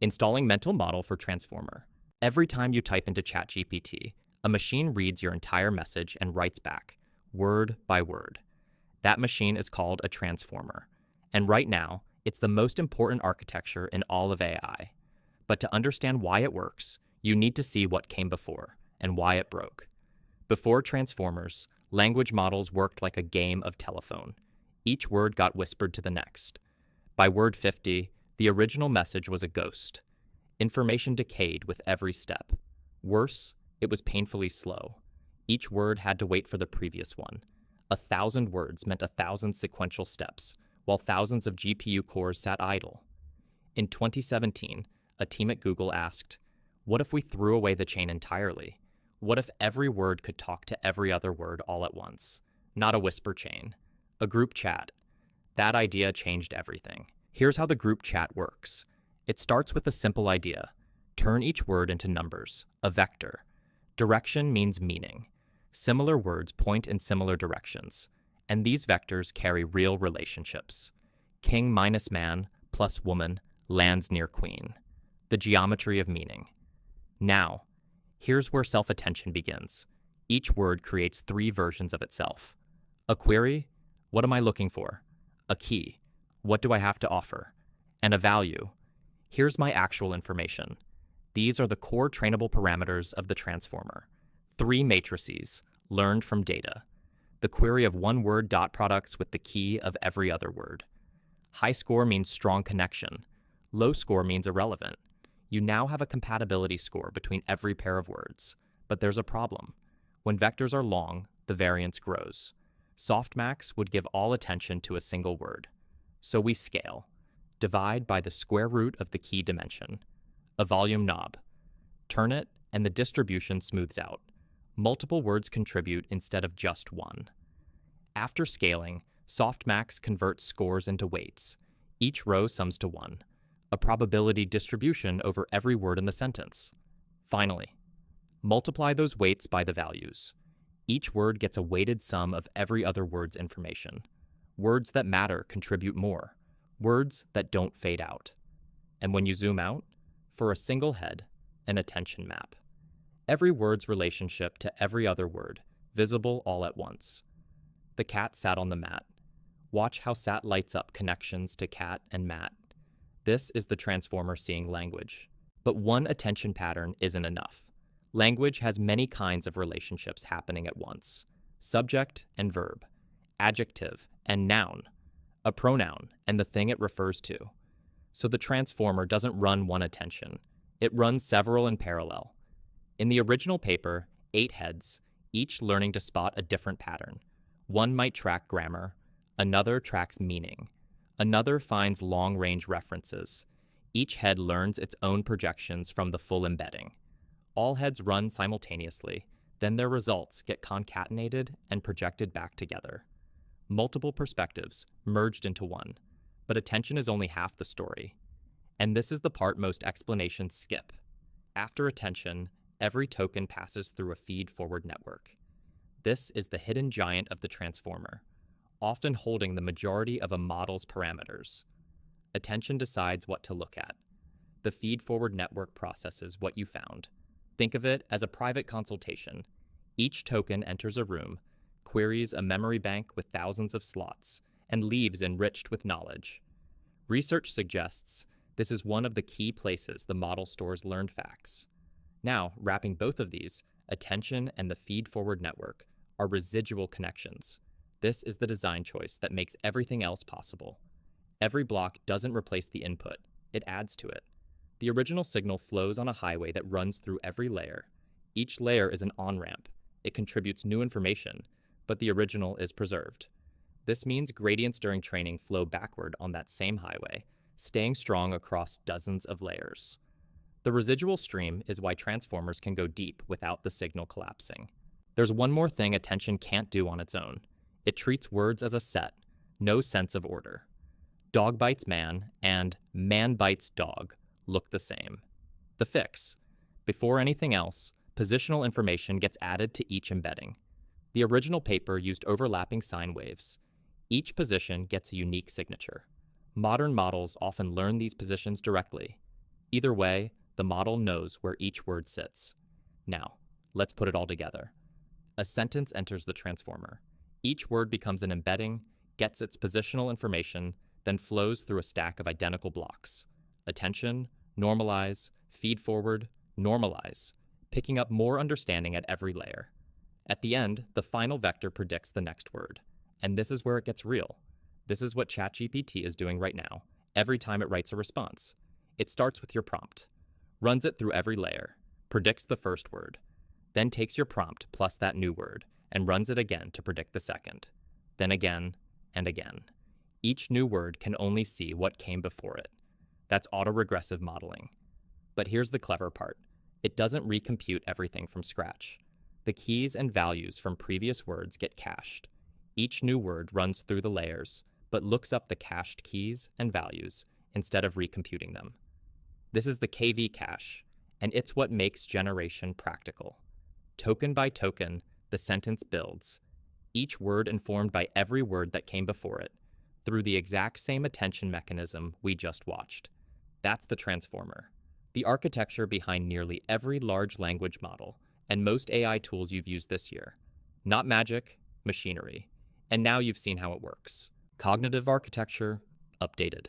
Installing mental model for transformer. Every time you type into ChatGPT, a machine reads your entire message and writes back, word by word. That machine is called a transformer. And right now, it's the most important architecture in all of AI. But to understand why it works, you need to see what came before and why it broke. Before transformers, language models worked like a game of telephone. Each word got whispered to the next. By word 50, the original message was a ghost. Information decayed with every step. Worse, it was painfully slow. Each word had to wait for the previous one. 1,000 words meant 1,000 sequential steps, while thousands of GPU cores sat idle. In 2017, a team at Google asked, what if we threw away the chain entirely? What if every word could talk to every other word all at once? Not a whisper chain, a group chat. That idea changed everything. Here's how the group chat works. It starts with a simple idea. Turn each word into numbers, a vector. Direction means meaning. Similar words point in similar directions, and these vectors carry real relationships. King minus man plus woman lands near queen. The geometry of meaning. Now, here's where self-attention begins. Each word creates 3 versions of itself. A query, what am I looking for? A key, what do I have to offer? And a value, here's my actual information. These are the core trainable parameters of the transformer. 3 matrices, learned from data. The query of one-word dot products with the key of every other word. High score means strong connection. Low score means irrelevant. You now have a compatibility score between every pair of words. But there's a problem. When vectors are long, the variance grows. Softmax would give all attention to a single word. So we scale. Divide by the square root of the key dimension. A volume knob. Turn it, and the distribution smooths out. Multiple words contribute instead of just one. After scaling, softmax converts scores into weights. Each row sums to 1. A probability distribution over every word in the sentence. Finally, multiply those weights by the values. Each word gets a weighted sum of every other word's information. Words that matter contribute more. Words that don't fade out. And when you zoom out, for a single head, an attention map. Every word's relationship to every other word, visible all at once. The cat sat on the mat. Watch how sat lights up connections to cat and mat. This is the transformer seeing language. But one attention pattern isn't enough. Language has many kinds of relationships happening at once. Subject and verb, adjective and noun, a pronoun and the thing it refers to. So the transformer doesn't run one attention. It runs several in parallel. In the original paper, 8 heads, each learning to spot a different pattern. One might track grammar, another tracks meaning, another finds long-range references. Each head learns its own projections from the full embedding. All heads run simultaneously, then their results get concatenated and projected back together. Multiple perspectives merged into one, but attention is only half the story. And this is the part most explanations skip. After attention, every token passes through a feed-forward network. This is the hidden giant of the transformer, often holding the majority of a model's parameters. Attention decides what to look at. The feed-forward network processes what you found. Think of it as a private consultation. Each token enters a room, queries a memory bank with thousands of slots, and leaves enriched with knowledge. Research suggests this is one of the key places the model stores learned facts. Now, wrapping both of these, attention and the feed-forward network, are residual connections. This is the design choice that makes everything else possible. Every block doesn't replace the input, it adds to it. The original signal flows on a highway that runs through every layer. Each layer is an on-ramp. It contributes new information, but the original is preserved. This means gradients during training flow backward on that same highway, staying strong across dozens of layers. The residual stream is why transformers can go deep without the signal collapsing. There's one more thing attention can't do on its own. It treats words as a set, no sense of order. Dog bites man and man bites dog look the same. The fix. Before anything else, positional information gets added to each embedding. The original paper used overlapping sine waves. Each position gets a unique signature. Modern models often learn these positions directly. Either way, the model knows where each word sits. Now, let's put it all together. A sentence enters the transformer. Each word becomes an embedding, gets its positional information, then flows through a stack of identical blocks. Attention, normalize, feed forward, normalize, picking up more understanding at every layer. At the end, the final vector predicts the next word. And this is where it gets real. This is what ChatGPT is doing right now, every time it writes a response. It starts with your prompt, runs it through every layer, predicts the first word, then takes your prompt plus that new word and runs it again to predict the second, then again and again. Each new word can only see what came before it. That's autoregressive modeling. But here's the clever part. It doesn't recompute everything from scratch. The keys and values from previous words get cached. Each new word runs through the layers, but looks up the cached keys and values instead of recomputing them. This is the KV cache, and it's what makes generation practical. Token by token, the sentence builds, each word informed by every word that came before it, through the exact same attention mechanism we just watched. That's the transformer, the architecture behind nearly every large language model and most AI tools you've used this year. Not magic, machinery. And now you've seen how it works. Cognitive architecture, updated.